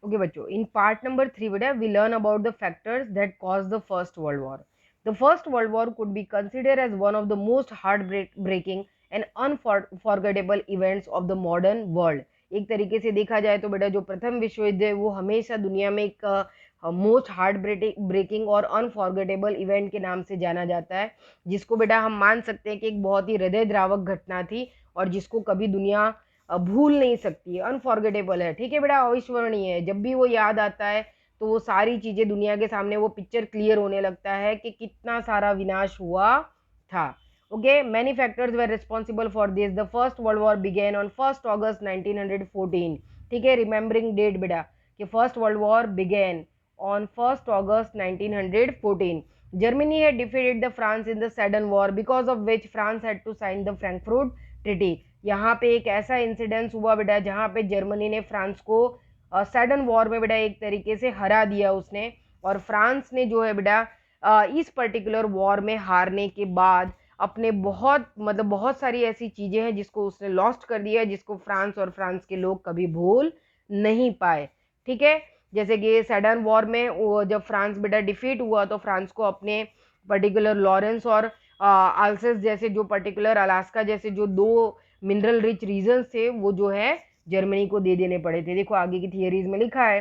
Okay बच्चों, in part number 3 बेटा we learn about the factors that cause the first world war. The first world war could be consider as one of the most heart breaking and unforgettable events of the modern world. एक तरीके से देखा जाए तो बेटा जो प्रथम विश्व युद्ध है वो हमेशा दुनिया में एक मोस्ट हार्ट ब्रेकिंग और अनफॉरगेटेबल इवेंट के नाम से जाना जाता है, जिसको बेटा हम मान सकते हैं कि एक बहुत ही हृदय द्रावक घटना थी और जिसको कभी दुनिया भूल नहीं सकती है, अनफॉरगेटेबल है. ठीक है बेटा, अविस्मरणीय है. जब भी वो याद आता है तो वो सारी चीजें दुनिया के सामने वो पिक्चर क्लियर होने लगता है कि कितना सारा विनाश हुआ था. Okay, many factors were responsible for this. The first world war began on 1 August 1914. ठीक है, रिमेंबरिंग डेट बेटा कि first world war began on 1 August 1914. Germany had defeated the France in the Sedan War, because of which France had to sign the Frankfurt Treaty. यहाँ पे एक ऐसा incidence हुआ बेटा जहाँ पे जर्मनी ने फ्रांस को सैडन वॉर में बेटा एक तरीके से हरा दिया उसने, और फ्रांस ने जो है बेटा इस पर्टिकुलर वॉर में हारने के बाद अपने बहुत सारी ऐसी चीजें हैं जिसको उसने लॉस्ट कर दिया, जिसको फ्रांस और फ्रांस के लोग कभी भूल नहीं पाए. ठीक है, जैसे कि सैडन वॉर में जब फ्रांस बेटा डिफीट हुआ तो फ्रांस को अपने पर्टिकुलर लॉरेंस और आल्सेस जैसे जो पर्टिकुलर अलास्का जैसे जो दो मिनरल रिच रीजन थे वो जो है जर्मनी को दे देने पड़े थे. देखो आगे की थियरीज में लिखा है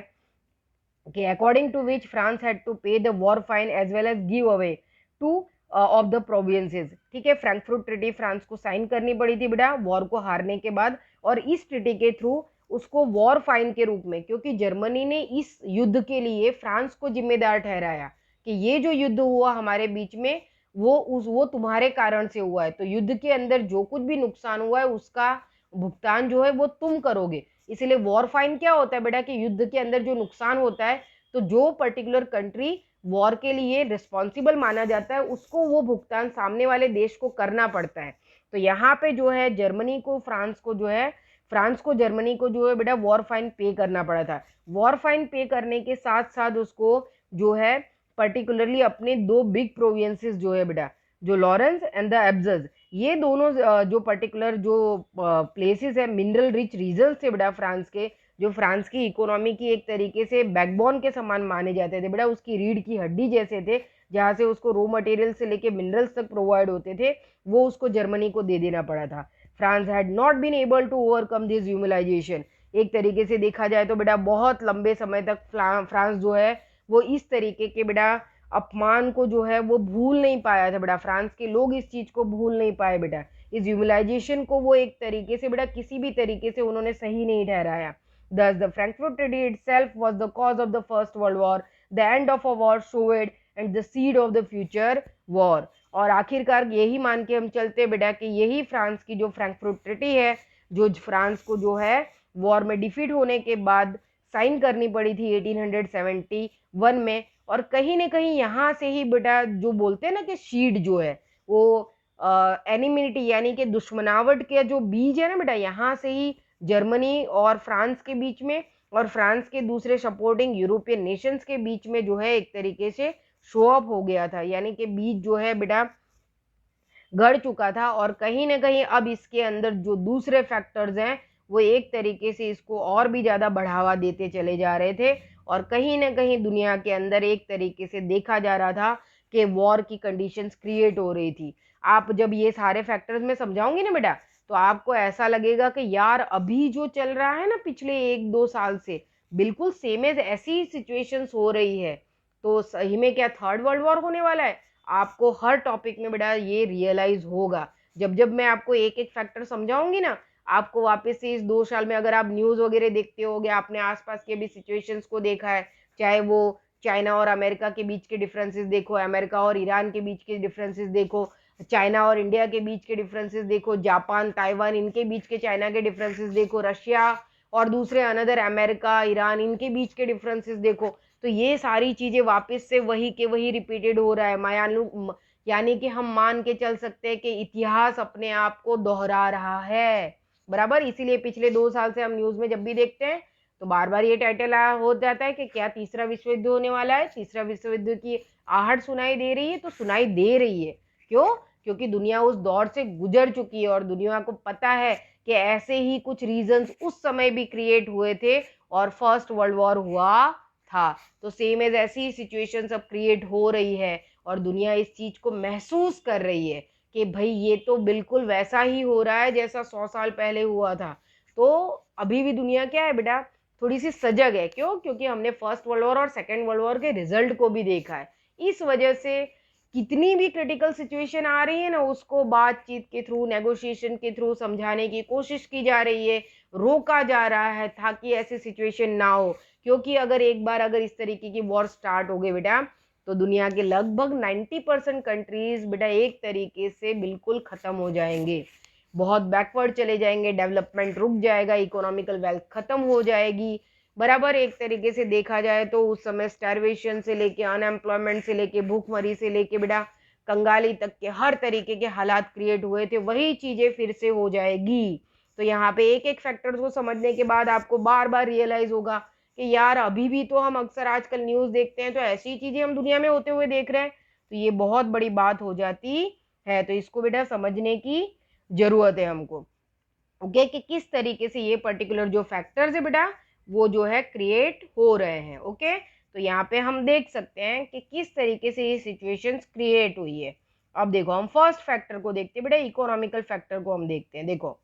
कि according to which France had to pay the war fine as well as give away two of the provinces. ठीक है, फ्रैंकफर्ट ट्रीटी फ्रांस को साइन करनी पड़ी थी बेटा वॉर को हारने के बाद, और इस ट्रीटी के थ्रू उसको वॉर फाइन के रूप में, क्योंकि जर्मनी ने इस युद्ध के लिए फ्रांस को जिम्मेदार ठहराया कि ये जो युद्ध हुआ हमारे बीच में वो तुम्हारे कारण से हुआ है, तो युद्ध के अंदर जो कुछ भी नुकसान हुआ है उसका भुगतान जो है वो तुम करोगे. इसलिए वॉर फाइन क्या होता है बेटा कि युद्ध के अंदर जो नुकसान होता है तो जो पर्टिकुलर कंट्री वॉर के लिए रिस्पॉन्सिबल माना जाता है उसको वो भुगतान सामने वाले देश को करना पड़ता है. तो यहाँ पे जो है जर्मनी को फ्रांस को जर्मनी को जो है बेटा वॉर फाइन पे करना पड़ा था. वॉर फाइन पे करने के साथ साथ उसको जो है पर्टिकुलरली अपने दो बिग प्रोविंसेस जो है बेटा जो लॉरेंस एंड द एब्जज, ये दोनों जो पर्टिकुलर जो प्लेसेस है मिनरल रिच रीजन थे बेटा फ्रांस के, जो फ्रांस की इकोनॉमी की एक तरीके से बैकबोन के समान माने जाते थे बेटा, उसकी रीढ़ की हड्डी जैसे थे जहाँ से उसको रॉ मटेरियल से लेके मिनरल्स तक प्रोवाइड होते थे, वो उसको जर्मनी को दे देना पड़ा था. France had not been able to overcome this humiliation. एक तरीके से देखा जाए तो बेटा बहुत लंबे समय तक फ्रांस जो है वो इस तरीके के बेटा अपमान को जो है वो भूल नहीं पाया था बेटा. फ्रांस के लोग इस चीज को भूल नहीं पाए बेटा, इस ह्यूमिलाइजेशन को वो एक तरीके से बेटा किसी भी तरीके से उन्होंने सही नहीं ठहराया. Thus, the Frankfurt Treaty itself was the cause of the First World War, the end of a war showed and the seed of the future war. और आखिरकार यही मान के हम चलते बेटा कि यही फ्रांस की जो फ्रैंकफर्ट ट्रीटी है जो फ्रांस को जो है वॉर में डिफीट होने के बाद साइन करनी पड़ी थी 1871 में, और कहीं ना कहीं यहाँ से ही बेटा जो बोलते हैं ना कि शीड जो है वो एनिमिटी यानी कि दुश्मनावट के जो बीज है ना बेटा, यहाँ से ही जर्मनी और फ्रांस के बीच में और फ्रांस के दूसरे सपोर्टिंग यूरोपियन नेशंस के बीच में जो है एक तरीके से शो अप हो गया था, यानी कि बीज जो है बेटा गढ़ चुका था. और कहीं ना कहीं अब इसके अंदर जो दूसरे फैक्टर्स हैं वो एक तरीके से इसको और भी ज्यादा बढ़ावा देते चले जा रहे थे, और कहीं ना कहीं दुनिया के अंदर एक तरीके से देखा जा रहा था कि वॉर की कंडीशंस क्रिएट हो रही थी. आप जब ये सारे फैक्टर्स में समझाऊंगी ना बेटा तो आपको ऐसा लगेगा कि यार अभी जो चल रहा है ना पिछले 1-2 साल से बिल्कुल सेम एज ऐसी सिचुएशंस हो रही है, तो सही में क्या थर्ड वर्ल्ड वॉर होने वाला है. आपको हर टॉपिक में बेटा ये रियलाइज होगा जब जब मैं आपको एक एक फैक्टर समझाऊंगी ना. आपको वापस से इस 2 साल में अगर आप न्यूज वगैरह देखते होगे, आपने आसपास के भी सिचुएशंस को देखा है, चाहे वो चाइना और अमेरिका के बीच के डिफरेंसेस देखो, अमेरिका और ईरान के बीच के डिफरेंसेस देखो, चाइना और इंडिया के बीच के डिफरेंसेस देखो, जापान ताइवान इनके बीच के चाइना के डिफरेंसेस देखो, रशिया और दूसरे अनदर अमेरिका ईरान इनके बीच के डिफरेंसेस देखो, तो ये सारी चीजें वापस से वही के वही रिपीटेड हो रहा है. यानी कि हम मान के चल सकते हैं कि इतिहास अपने आप को दोहरा रहा है बराबर. इसीलिए पिछले 2 साल से हम न्यूज में जब भी देखते हैं तो बार बार ये टाइटल हो जाता है कि क्या तीसरा विश्व युद्ध होने वाला है. तीसरा विश्व युद्ध की आहट सुनाई दे रही है, तो सुनाई दे रही है क्यों? क्योंकि दुनिया उस दौर से गुजर चुकी है और दुनिया को पता है कि ऐसे ही कुछ रीजंस उस समय भी क्रिएट हुए थे और फर्स्ट वर्ल्ड वॉर हुआ था। तो सेम एज ऐसी ही सिचुएशन अब क्रिएट हो रही है और दुनिया इस चीज को महसूस कर रही है कि भाई ये तो बिल्कुल वैसा ही हो रहा है जैसा 100 साल पहले हुआ था। तो अभी भी दुनिया क्या है बेटा, थोड़ी सी सजग है। क्यों? क्योंकि हमने फर्स्ट वर्ल्ड वॉर और सेकेंड वर्ल्ड वॉर के रिजल्ट को भी देखा है। इस वजह से कितनी भी क्रिटिकल सिचुएशन आ रही है ना, उसको बातचीत के थ्रू, नेगोशिएशन के थ्रू समझाने की कोशिश की जा रही है, रोका जा रहा है ताकि ऐसी सिचुएशन ना हो। क्योंकि अगर इस तरीके की वॉर स्टार्ट हो गई बेटा, तो दुनिया के लगभग 90% कंट्रीज बेटा एक तरीके से बिल्कुल खत्म हो जाएंगे, बहुत बैकवर्ड चले जाएंगे, डेवलपमेंट रुक जाएगा, इकोनॉमिकल वेल्थ खत्म हो जाएगी। बराबर एक तरीके से देखा जाए तो उस समय स्टारवेशन से लेके, अनएम्प्लॉयमेंट से लेके, भूखमरी से लेके बेटा कंगाली तक के हर तरीके के हालात क्रिएट हुए थे, वही चीजें फिर से हो जाएगी। तो यहाँ पे एक एक फैक्टर्स को समझने के बाद आपको बार बार रियलाइज होगा कि यार अभी भी तो हम अक्सर आजकल न्यूज देखते हैं तो ऐसी चीजें हम दुनिया में होते हुए देख रहे हैं। तो ये बहुत बड़ी बात हो जाती है। तो इसको बेटा समझने की जरूरत है हमको, ओके, कि किस तरीके से ये पर्टिकुलर जो फैक्टर्स है बेटा वो जो है क्रिएट हो रहे हैं। ओके, तो यहाँ पे हम देख सकते हैं कि किस तरीके से ये सिचुएशंस क्रिएट हुई है। अब देखो हम फर्स्ट फैक्टर को देखते हैं बेटा, इकोनॉमिकल फैक्टर को हम देखते हैं। देखो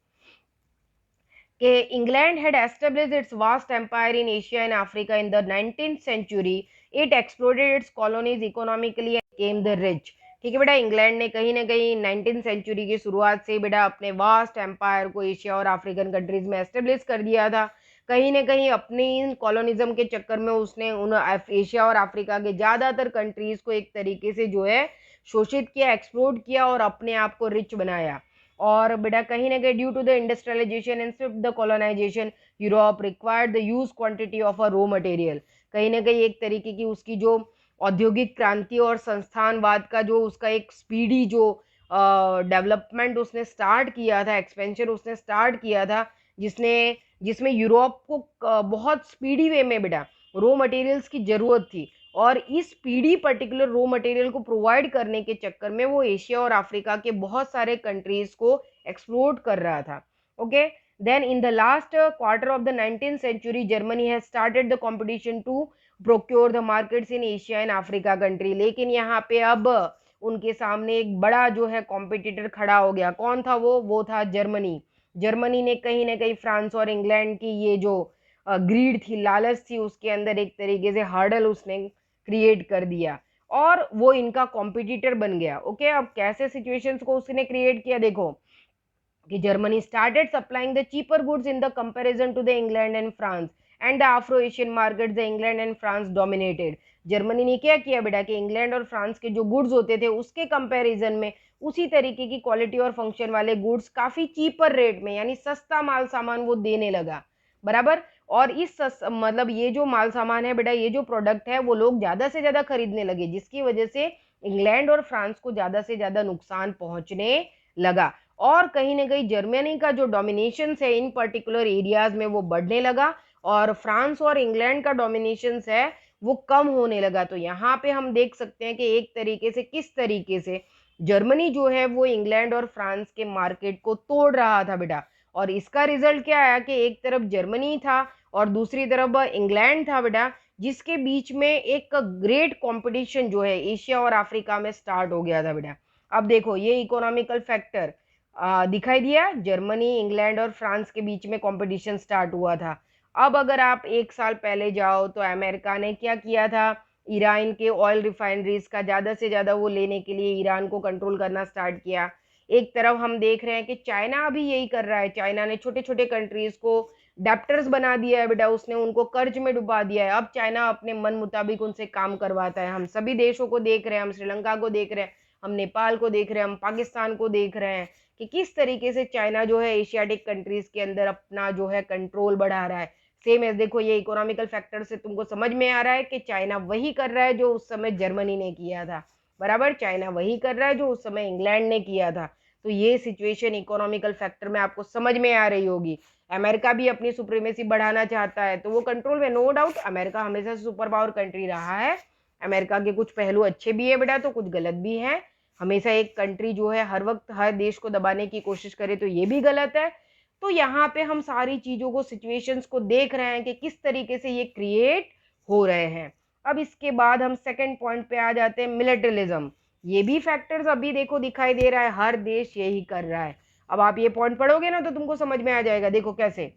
कि England had established its vast empire in Asia and Africa in the 19th century. It exploded its colonies economically and became the rich. ठीक है बेटा, इंग्लैंड ने कहीं ना कहीं 19th सेंचुरी की शुरुआत से बेटा अपने वास्ट एम्पायर को एशिया और अफ्रीकन कंट्रीज में एस्टेब्लिश कर दिया था। कहीं ना कहीं अपनी इन कॉलोनिज्म के चक्कर में उसने उन एशिया और अफ्रीका के ज्यादातर कंट्रीज को एक तरीके से जो है शोषित किया, एक्सप्लोर्ट किया और अपने आप को रिच बनाया। और बेटा कहीं ना कहीं due to the industrialisation and the colonisation, Europe required the use quantity of a raw material. कहीं ना कहीं एक तरीके की उसकी जो औद्योगिक क्रांति और संस्थानवाद का जो उसका एक स्पीडी जो डेवलपमेंट उसने स्टार्ट किया था, एक्सपेंशन उसने स्टार्ट किया था, जिसमें यूरोप को बहुत स्पीडी वे में बेटा रॉ मटेरियल्स की जरूरत थी। और इस पीढ़ी पर्टिकुलर रॉ मटेरियल को प्रोवाइड करने के चक्कर में वो एशिया और अफ्रीका के बहुत सारे कंट्रीज को एक्सप्लोर कर रहा था। Okay, then in the last quarter of the 19th century Germany has started the competition to procure the markets in Asia and Africa country. लेकिन यहाँ पे अब उनके सामने एक बड़ा जो है कॉम्पिटिटर खड़ा हो गया। कौन था वो था जर्मनी। जर्मनी ने कहीं ना कहीं फ्रांस और इंग्लैंड की ये जो ग्रीड थी, लालच थी, उसके अंदर एक तरीके से हर्डल उसने क्रिएट कर दिया और वो इनका कॉम्पिटिटर बन गया। ओके, अब कैसे सिचुएशंस को उसने क्रिएट किया, देखो कि Germany started supplying the cheaper goods in the comparison to the England and France and the Afro Asian market the England and France dominated. Germany ने क्या किया बेटा कि इंग्लैंड और फ्रांस के जो गुड्स होते थे उसके कंपैरिजन में उसी तरीके की क्वालिटी और फंक्शन वाले गुड्स काफी चीपर रेट में, यानी सस्ता माल सामान वो देने लगा। बराबर, और मतलब ये जो माल सामान है बेटा, ये जो प्रोडक्ट है वो लोग ज्यादा से ज्यादा खरीदने लगे, जिसकी वजह से इंग्लैंड और फ्रांस को ज्यादा से ज्यादा नुकसान पहुंचने लगा। और कहीं ना कहीं जर्मनी का जो डोमिनेशन है इन पर्टिकुलर एरियाज में वो बढ़ने लगा और फ्रांस और इंग्लैंड का डोमिनेशन है वो कम होने लगा। तो यहाँ पे हम देख सकते हैं कि एक तरीके से किस तरीके से जर्मनी जो है वो इंग्लैंड और फ्रांस के मार्केट को तोड़ रहा था बेटा। और इसका रिजल्ट क्या आया कि एक तरफ जर्मनी था और दूसरी तरफ इंग्लैंड था बेटा, जिसके बीच में एक ग्रेट कंपटीशन जो है एशिया और अफ्रीका में स्टार्ट हो गया था बेटा। अब देखो ये इकोनॉमिकल फैक्टर दिखाई दिया, जर्मनी, इंग्लैंड और फ्रांस के बीच में कंपटीशन स्टार्ट हुआ था। अब अगर आप एक साल पहले जाओ तो अमेरिका ने क्या किया था, ईरान के ऑयल रिफाइनरीज का ज्यादा से ज्यादा वो लेने के लिए ईरान को कंट्रोल करना स्टार्ट किया। एक तरफ हम देख रहे हैं कि चाइना अभी यही कर रहा है। चाइना ने छोटे छोटे कंट्रीज को डेप्टर्स बना दिया है बेटा, उसने उनको कर्ज में डुबा दिया है। अब चाइना अपने मन मुताबिक उनसे काम करवाता है। हम सभी देशों को देख रहे हैं, हम श्रीलंका को देख रहे हैं, हम नेपाल को देख रहे हैं, हम पाकिस्तान को देख रहे हैं कि किस तरीके से चाइना जो है एशियाटिक कंट्रीज के अंदर अपना जो है कंट्रोल बढ़ा रहा है। सेम एज देखो ये इकोनॉमिकल फैक्टर से तुमको समझ में आ रहा है कि चाइना वही कर रहा है जो उस समय जर्मनी ने किया था। बराबर, चाइना वही कर रहा है जो उस समय इंग्लैंड ने किया था। तो ये सिचुएशन इकोनॉमिकल फैक्टर में आपको समझ में आ रही होगी। अमेरिका भी अपनी सुप्रीमेसी बढ़ाना चाहता है तो वो कंट्रोल में, नो डाउट अमेरिका हमेशा सुपर पावर कंट्री रहा है। अमेरिका के कुछ पहलू अच्छे भी है बेटा तो कुछ गलत भी है। हमेशा एक कंट्री जो है हर वक्त हर देश को दबाने की कोशिश करे तो ये भी गलत है। तो यहाँ पे हम सारी चीज़ों को, सिचुएशंस को देख रहे हैं कि किस तरीके से ये क्रिएट हो रहे हैं। अब इसके बाद हम सेकंड पॉइंट पे आ जाते हैं, मिलिटरिज्म। ये भी फैक्टर्स अभी देखो दिखाई दे रहा है, हर देश यही कर रहा है। अब आप ये पॉइंट पढ़ोगे ना तो तुमको समझ में आ जाएगा। देखो कैसे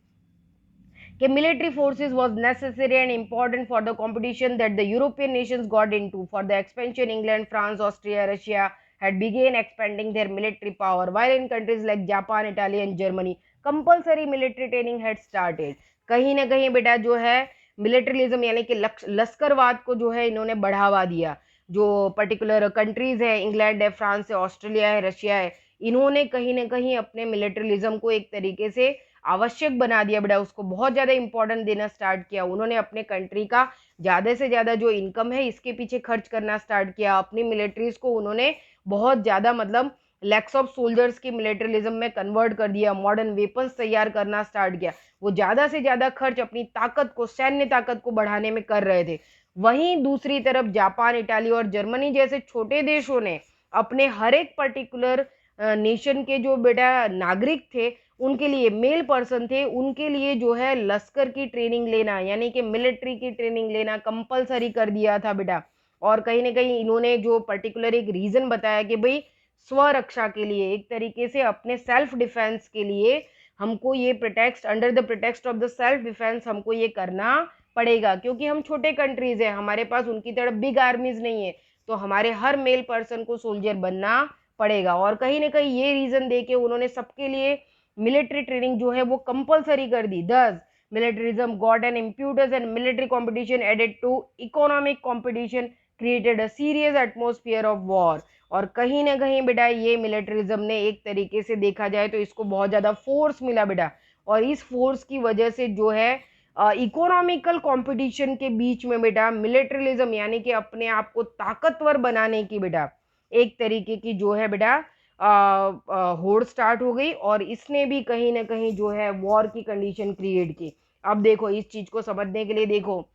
कि military forces was necessary and important for the competition that the European nations got into. For the expansion, England, France, Austria, Russia had begun expanding their military power, while in countries like Japan, Italy and Germany, compulsory military training had started. कहीं ना कहीं बेटा जो है militarism यानी कि लश्करवाद को जो है इन्होंने बढ़ावा दिया। जो पर्टिकुलर कंट्रीज है, इंग्लैंड है, फ्रांस है, ऑस्ट्रेलिया है, रशिया है, इन्होंने कहीं ना कहीं अपने मिलिट्रिज्म को एक तरीके से आवश्यक बना दिया बेटा, उसको बहुत ज़्यादा इंपॉर्टेंट देना स्टार्ट किया। उन्होंने अपने कंट्री का ज़्यादा से ज़्यादा जो इनकम है इसके पीछे खर्च करना स्टार्ट किया। अपनी मिलिट्रीज को उन्होंने बहुत ज़्यादा मतलब लैक्स ऑफ सोल्जर्स की मिलिट्रिज्म में कन्वर्ट कर दिया, मॉडर्न वेपन्स तैयार करना स्टार्ट किया। वो ज़्यादा से ज़्यादा खर्च अपनी ताकत को, सैन्य ताकत को बढ़ाने में कर रहे थे। वहीं दूसरी तरफ जापान, इटाली और जर्मनी जैसे छोटे देशों ने अपने हर एक पर्टिकुलर नेशन के जो बेटा नागरिक थे, उनके लिए, मेल पर्सन थे, उनके लिए जो है लश्कर की ट्रेनिंग लेना यानी कि मिलिट्री की ट्रेनिंग लेना कंपलसरी कर दिया था बेटा। और कहीं ना कहीं इन्होंने जो पर्टिकुलर एक रीजन बताया कि भाई स्वरक्षा के लिए, एक तरीके से अपने सेल्फ डिफेंस के लिए हमको ये pretext, under the pretext of the self defence हमको ये करना पड़ेगा, क्योंकि हम छोटे कंट्रीज हैं, हमारे पास उनकी तरह बिग आर्मीज नहीं है, तो हमारे हर मेल पर्सन को सोल्जर बनना पड़ेगा। और कहीं ना कहीं ये रीजन दे के उन्होंने सबके लिए मिलिट्री ट्रेनिंग जो है वो कंपलसरी कर दी। Thus militarism got an impetus and military competition added to economic competition created a serious atmosphere of war. और कहीं ना कहीं बेटा ये मिलिटरिज्म ने एक तरीके से देखा जाए तो इसको बहुत ज़्यादा फोर्स मिला बेटा, और इस फोर्स की वजह से जो है इकोनॉमिकल कंपटीशन के बीच में बेटा मिलिटरिज्म यानी कि अपने आप को ताकतवर बनाने की बेटा एक तरीके की जो है बेटा होड़ स्टार्ट हो गई, और इसने भी कहीं ना कहीं जो है वॉर की कंडीशन क्रिएट की। अब देखो इस चीज को समझने के लिए देखो,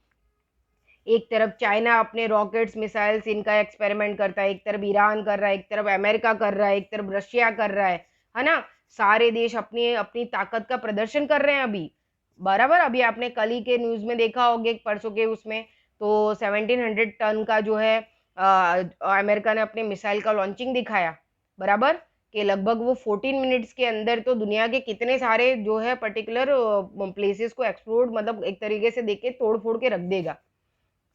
एक तरफ चाइना अपने रॉकेट्स, मिसाइल्स इनका एक्सपेरिमेंट करता है, एक तरफ ईरान कर रहा है, एक तरफ अमेरिका कर रहा है, एक तरफ रशिया कर रहा है ना। सारे देश अपनी अपनी ताकत का प्रदर्शन कर रहे हैं अभी, बराबर। अभी आपने कल ही के न्यूज में देखा होगा, परसों के उसमें, तो 1700 टन का जो है अमेरिका ने अपने मिसाइल का लॉन्चिंग दिखाया, बराबर, कि लगभग वो 14 मिनट्स के अंदर तो दुनिया के कितने सारे जो है पर्टिकुलर प्लेसेस को एक्सप्लोर, मतलब एक तरीके से देख के तोड़ फोड़ के रख देगा।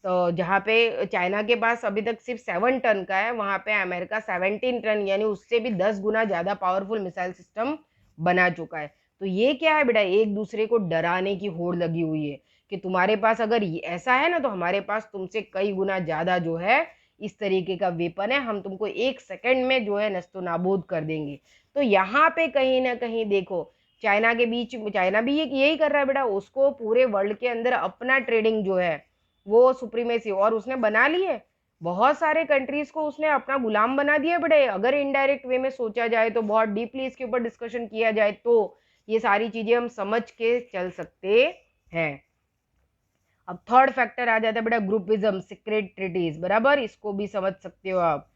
तो जहाँ पे चाइना के पास अभी तक सिर्फ 7 टन का है, वहाँ पे अमेरिका 17 टन यानी उससे भी 10 गुना ज़्यादा पावरफुल मिसाइल सिस्टम बना चुका है। तो ये क्या है बेटा, एक दूसरे को डराने की होड़ लगी हुई है कि तुम्हारे पास अगर ऐसा है ना तो हमारे पास तुमसे कई गुना ज़्यादा जो है इस तरीके का वेपन है, हम तुमको 1 सेकंड में जो है नस्तो नाबूद कर देंगे। तो यहाँ पे कहीं ना कहीं देखो चाइना के बीच, चाइना भी यही कर रहा है बेटा, उसको पूरे वर्ल्ड के अंदर अपना ट्रेडिंग जो है वो सुप्रीमेसी, और उसने बना ली है बहुत सारे कंट्रीज को, उसने अपना गुलाम बना दिया बेटे। अगर इनडायरेक्ट वे में सोचा जाए तो, बहुत डीपली इसके ऊपर डिस्कशन किया जाए तो ये सारी चीजें हम समझ के चल सकते हैं। अब थर्ड फैक्टर आ जाता है बेटा ग्रुपिज्म, सीक्रेट ट्रीटीज, बराबर, इसको भी समझ सकते हो आप।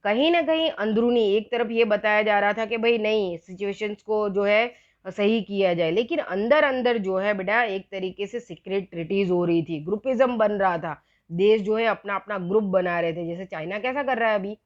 कहीं ना कहीं अंदरूनी एक तरफ ये बताया जा रहा था कि भाई नहीं, सिचुएशंस को जो है सही किया जाए, लेकिन अंदर अंदर जो है बेटा एक तरीके से सीक्रेट ट्रीटीज हो रही थी, ग्रुपिज्म बन रहा था, देश जो है अपना अपना ग्रुप बना रहे थे। जैसे चाइना कैसा कर रहा है अभी,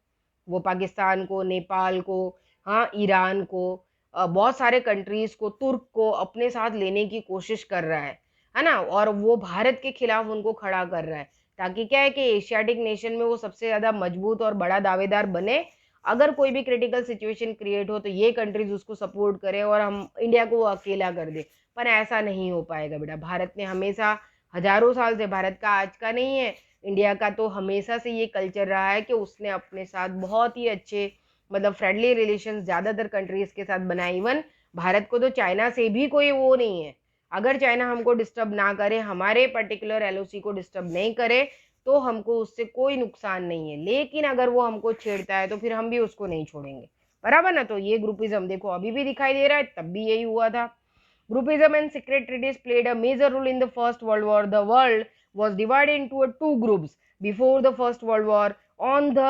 वो पाकिस्तान को, नेपाल को, हाँ ईरान को, बहुत सारे कंट्रीज को, तुर्क को अपने साथ लेने की कोशिश कर रहा है ना, और वो भारत के खिलाफ उनको खड़ा कर रहा है, ताकि क्या है कि एशियाटिक नेशन में वो सबसे ज्यादा मजबूत और बड़ा दावेदार बने। अगर कोई भी क्रिटिकल सिचुएशन क्रिएट हो तो ये कंट्रीज उसको सपोर्ट करें और हम इंडिया को वो अकेला कर दे। पर ऐसा नहीं हो पाएगा बेटा, भारत ने हमेशा, हजारों साल से, भारत का आज का नहीं है, इंडिया का तो हमेशा से ये कल्चर रहा है कि उसने अपने साथ बहुत ही अच्छे मतलब फ्रेंडली रिलेशन ज्यादातर कंट्रीज के साथ बनाए। इवन भारत को तो चाइना से भी कोई वो नहीं है, अगर चाइना हमको डिस्टर्ब ना करे, हमारे पर्टिकुलर एलओसी को डिस्टर्ब नहीं करे, तो हमको उससे कोई नुकसान नहीं है। लेकिन अगर वो हमको छेड़ता है तो फिर हम भी उसको नहीं छोड़ेंगे, बराबर ना। तो ये ग्रुपिज्म देखो अभी भी दिखाई दे रहा है, तब भी यही हुआ था। Groupism and secret treaties played a major role in the first world war. The world was divided into two groups before the first world war on the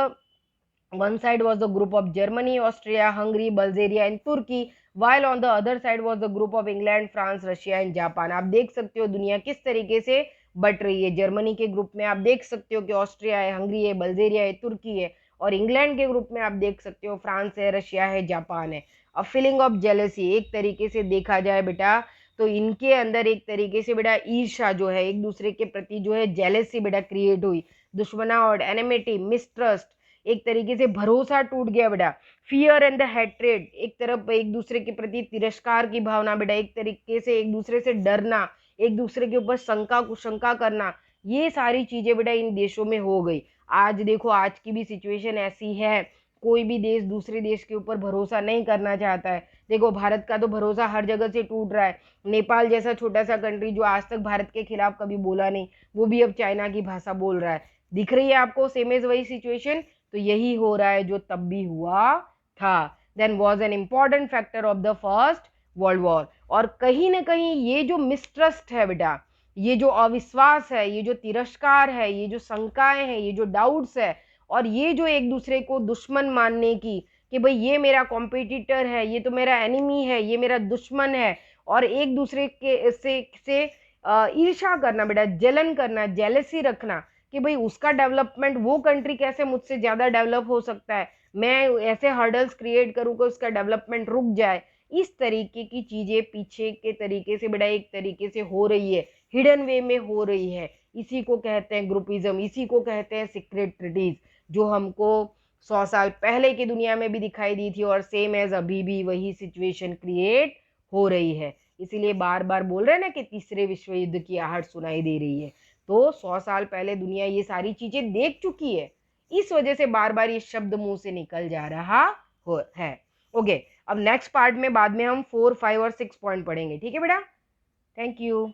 One side was the group of Germany, Austria, Hungary, Bulgaria and Turkey, while on the other side was the group of England, France, Russia and Japan. आप देख सकते हो दुनिया किस तरीके से but रही है। जर्मनी के ग्रुप में आप देख सकते हो कि ऑस्ट्रिया है, हंगरी है, बल्गेरिया है, तुर्की है, और इंग्लैंड के ग्रुप में आप देख सकते हो फ्रांस है, रशिया है, जापान है। अ फीलिंग ऑफ जेलसी, एक तरीके से देखा जाए बेटा तो इनके अंदर एक तरीके से बेटा ईर्षा जो है, एक दूसरे के प्रति जो है जेलसी बेटा क्रिएट हुई, दुश्मनाहट, एनिमिटी, मिसट्रस्ट, एक तरीके से भरोसा टूट गया बेटा। फियर एंड द हेट्रेड, एक तरफ एक दूसरे के प्रति तिरस्कार की भावना बेटा, एक तरीके से एक दूसरे से डरना, एक दूसरे के ऊपर शंका कुशंका करना, ये सारी चीजें बेटा इन देशों में हो गई। आज देखो आज की भी सिचुएशन ऐसी है, कोई भी देश दूसरे देश के ऊपर भरोसा नहीं करना चाहता है। देखो भारत का तो भरोसा हर जगह से टूट रहा है। नेपाल जैसा छोटा सा कंट्री जो आज तक भारत के खिलाफ कभी बोला नहीं, वो भी अब चाइना की भाषा बोल रहा है। दिख रही है आपको सेम एज वही सिचुएशन। तो यही हो रहा है जो तब भी हुआ था। Then was an important factor of the first world war. और कहीं ना कहीं ये जो मिसट्रस्ट है बेटा, ये जो अविश्वास है, ये जो तिरस्कार है, ये जो शंकाएं हैं, ये जो डाउट्स है, और ये जो एक दूसरे को दुश्मन मानने की कि भाई ये मेरा कॉम्पिटिटर है, ये तो मेरा एनिमी है, ये मेरा दुश्मन है, और एक दूसरे के से ईर्ष्या करना बेटा, जलन करना, जेलसी रखना कि भाई उसका डेवलपमेंट, वो कंट्री कैसे मुझसे ज़्यादा डेवलप हो सकता है, मैं ऐसे हर्डल्स क्रिएट करूँ कि उसका डेवलपमेंट रुक जाए। इस तरीके की चीज़ें पीछे के तरीके से बेटा एक तरीके से हो रही है, हिडन वे में हो रही है। इसी को कहते हैं ग्रुपिज्म, इसी को कहते हैं सीक्रेट ट्रीटीज, जो हमको 100 साल पहले की दुनिया में भी दिखाई दी थी, और सेम एज अभी भी वही सिचुएशन क्रिएट हो रही है। इसीलिए बार बार बोल रहे हैं ना कि तीसरे विश्व युद्ध की आहट सुनाई दे रही है। तो 100 साल पहले दुनिया ये सारी चीजें देख चुकी है, इस वजह से बार बार ये शब्द मुंह से निकल जा रहा है। ओके, अब नेक्स्ट पार्ट में बाद में हम 4, 5 और 6 पॉइंट पढ़ेंगे। ठीक है बेटा, थैंक यू।